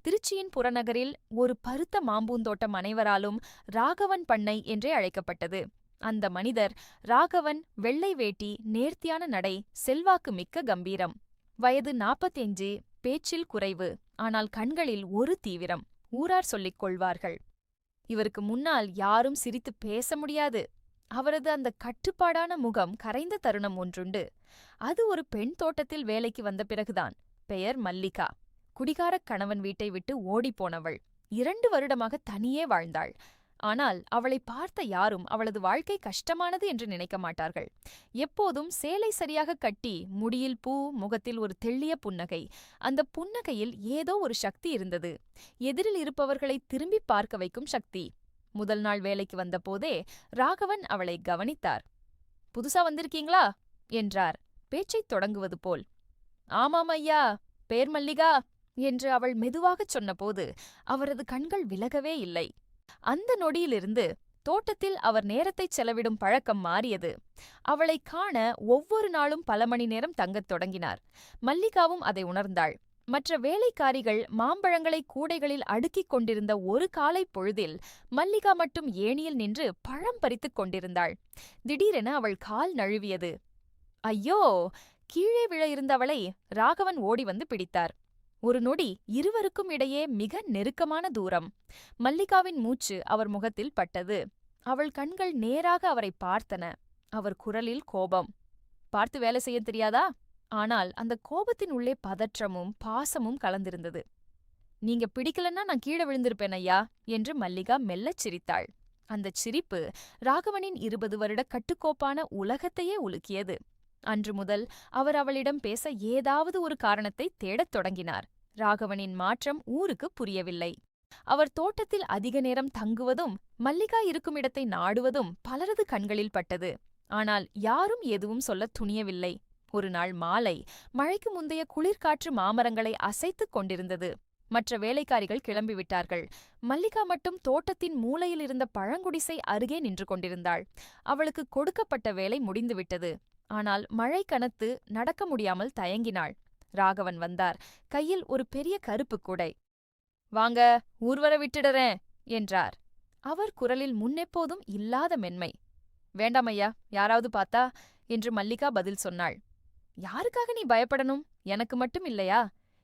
திருச்சியின் புறநகரில் ஒரு பருத்த மாம்பூந்தோட்டம் அனைவராலும் ராகவன் பண்ணை என்றே அழைக்கப்பட்டது. அந்த மனிதர் ராகவன் வெள்ளை வேட்டி, நேர்த்தியான நடை, செல்வாக்கு மிக்க கம்பீரம். வயது 45, பேச்சில் குறைவு, ஆனால் கண்களில் ஒரு தீவிரம். ஊரார் சொல்லிக் கொள்வார்கள், இவருக்கு முன்னால் யாரும் சிரித்து பேச முடியாது. அவரது அந்த கட்டுப்பாடான முகம் கரைந்த தருணம் ஒன்றுண்டு. அது ஒரு பெண் தோட்டத்தில் வேலைக்கு வந்த பிறகுதான். பெயர் மல்லிகா. குடிகாரக் கணவன் வீட்டை விட்டு ஓடிப்போனவள். 2 வருடமாக தனியே வாழ்ந்தாள். ஆனால் அவளை பார்த்த யாரும் அவளது வாழ்க்கை கஷ்டமானது என்று நினைக்க மாட்டார்கள். எப்போதும் சேலை சரியாக கட்டி, முடியில் பூ, முகத்தில் ஒரு தெள்ளிய புன்னகை. அந்த புன்னகையில் ஏதோ ஒரு சக்தி இருந்தது. எதிரில் இருப்பவர்களை திரும்பி பார்க்க வைக்கும் சக்தி. முதல் நாள் வேலைக்கு வந்தபோதே ராகவன் அவளை கவனித்தார். புதுசா வந்திருக்கீங்களா என்றார், பேச்சைத் தொடங்குவது போல். ஆமாம் ஐயா, பேர் மல்லிகா என்று அவள் மெதுவாகச் சொன்னபோது அவரது கண்கள் விலகவே இல்லை. அந்த நொடியிலிருந்து தோட்டத்தில் அவர் நேரத்தைச் செலவிடும் பழக்கம் மாறியது. அவளைக் காண ஒவ்வொரு நாளும் பல மணி நேரம் தங்கத் தொடங்கினார். மல்லிகாவும் அதை உணர்ந்தாள். மற்ற வேலைக்காரிகள் மாம்பழங்களை கூடைகளில் அடுக்கிக் கொண்டிருந்த ஒரு காலைப் பொழுதில் மல்லிகா மட்டும் ஏணியில் நின்று பழம் பறித்துக் கொண்டிருந்தாள். திடீரென அவள் கால் நழுவியது. ஐயோ! கீழே விழ இருந்தவளை ராகவன் ஓடி வந்து பிடித்தார். ஒரு நொடி இருவருக்கும் இடையே மிக நெருக்கமான தூரம். மல்லிகாவின் மூச்சு அவர் முகத்தில் பட்டது. அவள் கண்கள் நேராக அவரை பார்த்தன. அவர் குரலில் கோபம். பார்த்து வேலை செய்ய தெரியாதா? ஆனால் அந்த கோபத்தின் உள்ளே பதற்றமும் பாசமும் கலந்திருந்தது. நீங்க பிடிக்கலன்னா நான் கீழே விழுந்திருப்பேன் ஐயா என்று மல்லிகா மெல்லச் சிரித்தாள். அந்தச் சிரிப்பு ராகவனின் 20 வருட கட்டுக்கோப்பான உலகத்தையே உலுக்கியது. அன்று முதல் அவர் அவளிடம் பேச ஏதாவது ஒரு காரணத்தை தேடத் தொடங்கினார். ராகவனின் மாற்றம் ஊருக்கு புரியவில்லை. அவர் தோட்டத்தில் அதிக நேரம் தங்குவதும் மல்லிகா இருக்கும் இடத்தை நாடுவதும் பலரது கண்களில் பட்டது. ஆனால் யாரும் எதுவும் சொல்லத் துணியவில்லை. ஒரு நாள் மாலை மழைக்கு முந்தைய குளிர்காற்று மாமரங்களை அசைத்துக் கொண்டிருந்தது. மற்ற வேலைக்காரிகள் கிளம்பிவிட்டார்கள். மல்லிகா மட்டும் தோட்டத்தின் மூலையில் இருந்த பழங்குடிசை அருகே நின்று கொண்டிருந்தாள். அவளுக்கு கொடுக்கப்பட்ட வேலை முடிந்துவிட்டது. ஆனால் மழை கனத்து நடக்க முடியாமல் தயங்கினாள். ராகவன் வந்தார். கையில் ஒரு பெரிய கருப்பு குடை. வாங்க, ஊர்வர விட்டுடுறேன் என்றார். அவர் குரலில் முன்னெப்போதும் இல்லாத மென்மை. வேண்டாம் ஐயா, யாராவது பார்த்தா என்று மல்லிகா பதில் சொன்னாள். யாருக்காக நீ பயப்படணும்? எனக்கு மட்டும் இல்லையா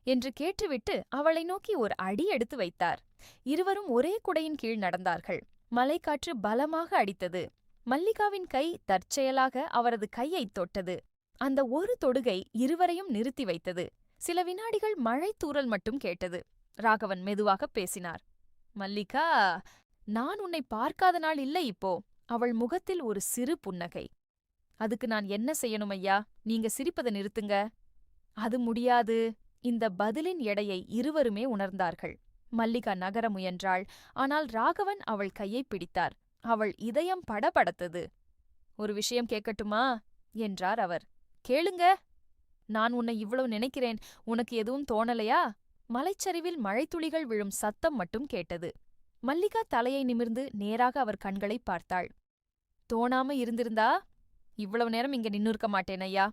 என்று கேட்டுவிட்டு அவளை நோக்கி ஒரு அடி எடுத்து வைத்தார். இருவரும் ஒரே குடையின் கீழ் நடந்தார்கள். மழைக்காற்று பலமாக அடித்தது. மல்லிகாவின் கை தற்செயலாக அவரது கையைத் தொட்டது. அந்த ஒரு தொடுகை இருவரையும் நிறுத்தி வைத்தது. சில வினாடிகள் மழை தூறல் மட்டும் கேட்டது. ராகவன் மெதுவாக பேசினார். மல்லிகா, நான் உன்னை பார்க்காத நாள் இல்லை இப்போ. அவள் முகத்தில் ஒரு சிறு புன்னகை. அதுக்கு நான் என்ன செய்யணும் ஐயா? நீங்க சிரிப்பதை நிறுத்துங்க. அது முடியாது. இந்த பதிலின் எடையை இருவருமே உணர்ந்தார்கள். மல்லிகா நகர முயன்றாள். ஆனால் ராகவன் அவள் கையை பிடித்தார். அவள் இதயம் படபடத்தது. ஒரு விஷயம் கேட்கட்டுமா என்றார் அவர். கேளுங்க. நான் உன்னை இவ்வளவு நினைக்கிறேன், உனக்கு எதுவும் தோணலையா? மலைச்சரிவில் மழைத்துளிகள் விழும் சத்தம் மட்டும் கேட்டது. மல்லிகா தலையை நிமிர்ந்து நேராக அவர் கண்களை பார்த்தாள். தோணாம இருந்திருந்தா இவ்வளவு நேரம் இங்க நின்னுருக்க மாட்டேன் ஐயா.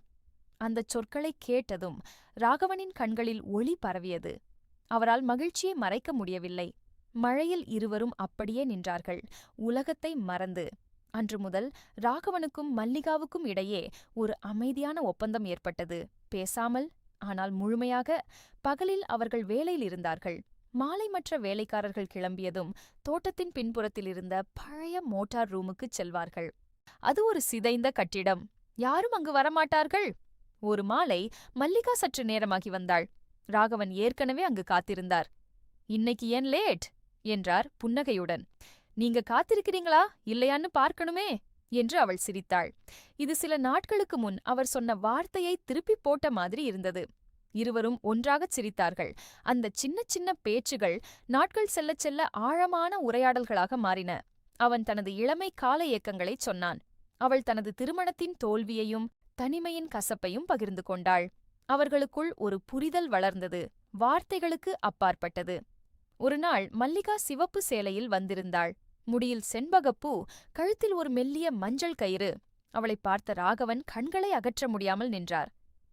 அந்தச் சொற்களை கேட்டதும் ராகவனின் கண்களில் ஒளி பரவியது. அவரால் மகிழ்ச்சியை மறைக்க முடியவில்லை. மழையில் இருவரும் அப்படியே நின்றார்கள், உலகத்தை மறந்து. அன்று முதல் ராகவனுக்கும் மல்லிகாவுக்கும் இடையே ஒரு அமைதியான ஒப்பந்தம் ஏற்பட்டது. பேசாமல், ஆனால் முழுமையாக. பகலில் அவர்கள் வேலையில் இருந்தார்கள். மாலை மற்ற வேலைக்காரர்கள் கிளம்பியதும் தோட்டத்தின் பின்புறத்தில் இருந்த பழைய மோட்டார் ரூமுக்குச் செல்வார்கள். அது ஒரு சிதைந்த கட்டிடம். யாரும் அங்கு வரமாட்டார்கள். ஒரு மாலை மல்லிகா சற்று நேரமாகி வந்தாள். ராகவன் ஏற்கனவே அங்கு காத்திருந்தார். இன்னைக்கு ஏன் லேட் என்றார் புன்னகையுடன். நீங்க காத்திருக்கிறீங்களா இல்லையான்னு பார்க்கணுமே என்று அவள் சிரித்தாள். இது சில நாட்களுக்கு முன் அவர் சொன்ன வார்த்தையை திருப்பிப் போட்ட மாதிரி இருந்தது. இருவரும் ஒன்றாகச் சிரித்தார்கள். அந்த சின்ன சின்ன பேச்சுகள் நாட்கள் செல்லச் செல்ல ஆழமான உரையாடல்களாக மாறின. அவன் தனது இளமை கால ஏக்கங்களைச் சொன்னான். அவள் தனது திருமணத்தின் தோல்வியையும் தனிமையின் கசப்பையும் பகிர்ந்து கொண்டாள். அவர்களுக்குள் ஒரு புரிதல் வளர்ந்தது, வார்த்தைகளுக்கு அப்பாற்பட்டது. ஒருநாள் மல்லிகா சிவப்பு சேலையில் வந்திருந்தாள். முடியில் செண்பகப்பூ, கழுத்தில் ஒரு மெல்லிய மஞ்சள் கயிறு. அவளைப் பார்த்த ராகவன் கண்களை அகற்ற முடியாமல் நின்றார்.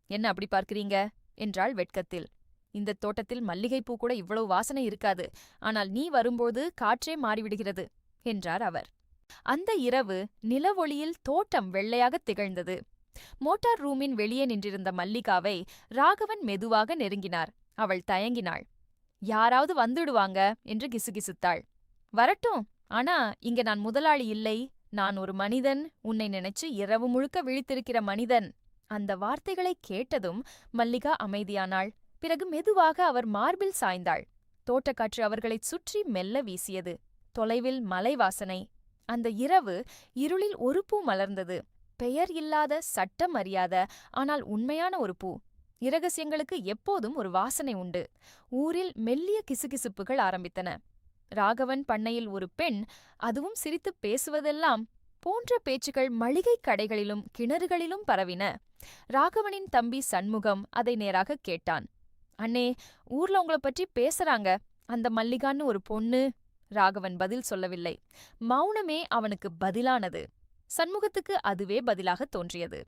என்ன அப்படி பார்க்கிறீங்க என்றாள் வெட்கத்தில். இந்த தோட்டத்தில் மல்லிகைப்பூ கூட இவ்வளவு வாசனை இருக்காது. ஆனால் நீ வரும்போது காற்றே மாறிவிடுகிறது என்றார் அவர். அந்த இரவு நிலவொளியில் தோட்டம் வெள்ளையாகத் திகழ்ந்தது. மோட்டார் ரூமின் வெளியே நின்றிருந்த மல்லிகாவை ராகவன் மெதுவாக நெருங்கினார். அவள் தயங்கினாள். யாராவது வந்துடுவாங்க என்று கிசுகிசுத்தாள். வரட்டும், ஆனா இங்க நான் முதலாளி இல்லை. நான் ஒரு மனிதன், உன்னை நினைச்சு இரவு முழுக்க விழித்திருக்கிற மனிதன். அந்த வார்த்தைகளைக் கேட்டதும் மல்லிகா அமைதியானாள். பிறகு மெதுவாக அவர் மார்பில் சாய்ந்தாள். தோட்டக்காற்று அவர்களைச் சுற்றி மெல்ல வீசியது. தொலைவில் மலை வாசனை. அந்த இரவு இருளில் ஒரு பூ மலர்ந்தது. பெயர் இல்லாத, சட்டம் அறியாத, ஆனால் உண்மையான ஒரு பூ. இரகசியங்களுக்கு எப்போதும் ஒரு வாசனை உண்டு. ஊரில் மெல்லிய கிசுகிசுப்புகள் ஆரம்பித்தன. ராகவன் பண்ணையில் ஒரு பெண், அதுவும் சிரித்துப் பேசுவதெல்லாம் போன்ற பேச்சுகள் மளிகைக் கடைகளிலும் கிணறுகளிலும் பரவின. ராகவனின் தம்பி சண்முகம் அதை நேராக கேட்டான். அண்ணே, ஊர்ல உங்கள பற்றி பேசுறாங்க. அந்த மல்லிகான்னு ஒரு பொண்ணு. ராகவன் பதில் சொல்லவில்லை. மௌனமே அவனுக்கு பதிலானது. சண்முகத்துக்கு அதுவே பதிலாக தோன்றியது.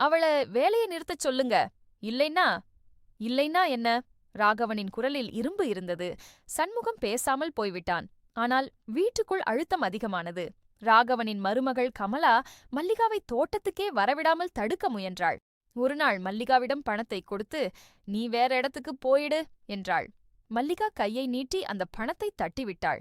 அவள வேலையை நிறுத்தச் சொல்லுங்க. இல்லைன்னா என்ன? ராகவனின் குரலில் இரும்பு இருந்தது. சண்முகம் பேசாமல் போய்விட்டான். ஆனால் வீட்டுக்குள் அழுத்தம் அதிகமானது. ராகவனின் மருமகள் கமலா மல்லிகாவை தோட்டத்துக்கே வரவிடாமல் தடுக்க முயன்றாள். ஒருநாள் மல்லிகாவிடம் பணத்தை கொடுத்து, நீ வேற இடத்துக்கு போயிடு என்றாள். மல்லிகா கையை நீட்டி அந்த பணத்தை தட்டிவிட்டாள்.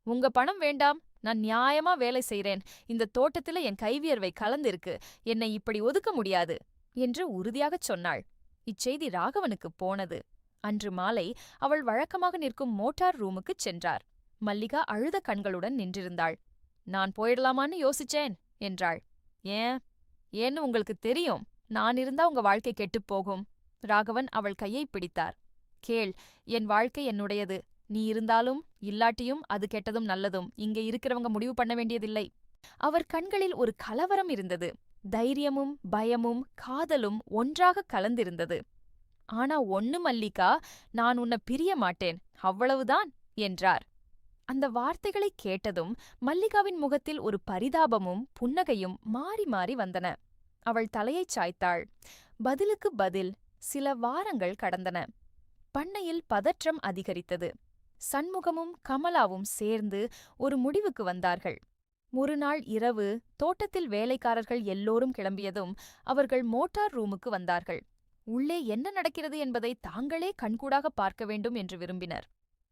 உங்க பணம் வேண்டாம். நான் நியாயமா வேலை செய்றேன். இந்த தோட்டத்துல என் கைவியர்வை கலந்திருக்கு. என்னை இப்படி ஒதுக்க முடியாது என்று உறுதியாகச் சொன்னாள். இச்செய்தி ராகவனுக்குப் போனது. அன்று மாலை அவள் வழக்கமாக நிற்கும் மோட்டார் ரூமுக்குச் சென்றார். மல்லிகா அழுத கண்களுடன் நின்றிருந்தாள். நான் போயிடலாமான்னு யோசிச்சேன் என்றாள். ஏன்னு உங்களுக்கு தெரியும். நான் இருந்தா உங்க வாழ்க்கை கெட்டுப் போகும். ராகவன் அவள் கையை பிடித்தார். கேள், என் வாழ்க்கை என்னுடையது. நீ இருந்தாலும் இல்லாட்டியும் அது கெட்டதும் நல்லதும் இங்க இருக்கிறவங்க முடிவு பண்ண வேண்டியதில்லை. அவர் கண்களில் ஒரு கலவரம் இருந்தது. தைரியமும் பயமும் காதலும் ஒன்றாக கலந்திருந்தது. ஆனா ஒண்ணு மல்லிகா, நான் உன்னை பிரிய மாட்டேன், அவ்வளவுதான் என்றார். அந்த வார்த்தைகளைக் கேட்டதும் மல்லிகாவின் முகத்தில் ஒரு பரிதாபமும் புன்னகையும் மாறி மாறி வந்தன. அவள் தலையைச் சாய்த்தாள். பதிலுக்கு பதில். சில வாரங்கள் கடந்தன. பண்ணையில் பதற்றம் அதிகரித்தது. சண்முகமும் கமலாவும் சேர்ந்து ஒரு முடிவுக்கு வந்தார்கள். ஒருநாள் இரவு தோட்டத்தில் வேலைக்காரர்கள் எல்லோரும் கிளம்பியதும் அவர்கள் மோட்டார் ரூமுக்கு வந்தார்கள். உள்ளே என்ன நடக்கிறது என்பதை தாங்களே கண்கூடாக பார்க்க வேண்டும் என்று விரும்பினர்.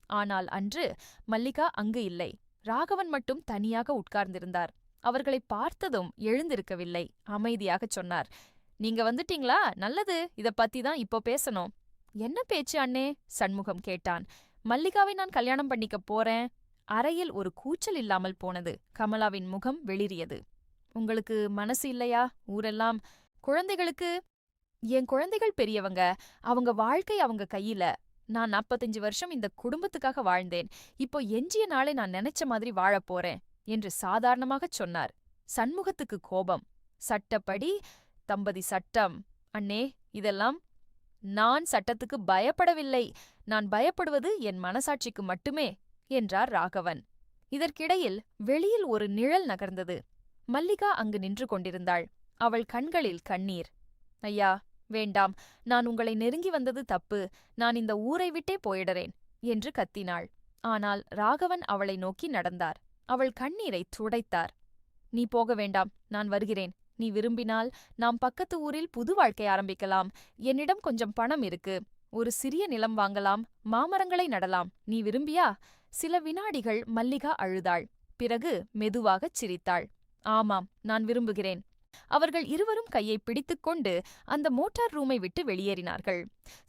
ஆனால் அன்று மல்லிகா அங்கு இல்லை. ராகவன் மட்டும் தனியாக உட்கார்ந்திருந்தார். அவர்களை பார்த்ததும் எழுந்திருக்கவில்லை. அமைதியாகச் சொன்னார். நீங்க வந்துட்டீங்களா? நல்லது. இத பத்தி தான் இப்போ பேசணும். என்ன பேச்சு அண்ணே? சண்முகம் கேட்டான். மல்லிகாவை நான் கல்யாணம் பண்ணிக்கப் போறேன். அறையில் ஒரு கூச்சல் இல்லாமல் போனது. கமலாவின் முகம் வெளிரியது. உங்களுக்கு மனசு இல்லையா? ஊரெல்லாம் குழந்தைகளுக்கு. என் குழந்தைகள் பெரியவங்க. அவங்க வாழ்க்கை அவங்க கையில. நான் 45 வருஷம் இந்த குடும்பத்துக்காக வாழ்ந்தேன். இப்போ எஞ்சிய நாளை நான் நினைச்ச மாதிரி வாழப் போறேன் என்று சாதாரணமாகச் சொன்னார். சண்முகத்துக்கு கோபம். சட்டப்படி தம்பதி சட்டம். அண்ணே, இதெல்லாம். நான் சட்டத்துக்கு பயப்படவில்லை. நான் பயப்படுவது என் மனசாட்சிக்கு மட்டுமே என்றார் ராகவன். இதற்கிடையில் வெளியில் ஒரு நிழல் நகர்ந்தது. மல்லிகா அங்கு நின்று கொண்டிருந்தாள். அவள் கண்களில் கண்ணீர். ஐயா, வேண்டாம். நான் உங்களை நெருங்கி வந்தது தப்பு. நான் இந்த ஊரை விட்டே போயிடறேன் என்று கத்தினாள். ஆனால் ராகவன் அவளை நோக்கி நடந்தார். அவள் கண்ணீரைத் துடைத்தார். நீ போக வேண்டாம். நான் வருகிறேன். நீ விரும்பினால் நாம் பக்கத்து ஊரில் புது வாழ்க்கை ஆரம்பிக்கலாம். என்னிடம் கொஞ்சம் பணம் இருக்கு. ஒரு சிறிய நிலம் வாங்கலாம். மாமரங்களை நடலாம். நீ விரும்பியா? சில வினாடிகள் மல்லிகா அழுதாள். பிறகு மெதுவாகச் சிரித்தாள். ஆமாம், நான் விரும்புகிறேன். அவர்கள் இருவரும் கையை பிடித்துக்கொண்டு அந்த மோட்டார் ரூமை விட்டு வெளியேறினார்கள்.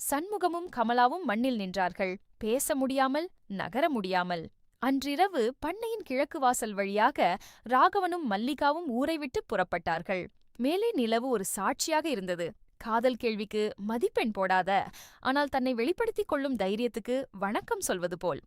சண்முகமும் கமலாவும் மண்ணில் நின்றார்கள். பேச முடியாமல், நகர முடியாமல். அன்றிரவு பண்ணையின் கிழக்கு வாசல் வழியாக ராகவனும் மல்லிகாவும் ஊரை விட்டு புறப்பட்டார்கள். மேலே நிலவு ஒரு சாட்சியாக இருந்தது. காதல் கேள்விக்கு மதிப்பெண் போடாத, ஆனால் தன்னை வெளிப்படுத்திக் கொள்ளும் தைரியத்துக்கு வணக்கம் சொல்வது போல்.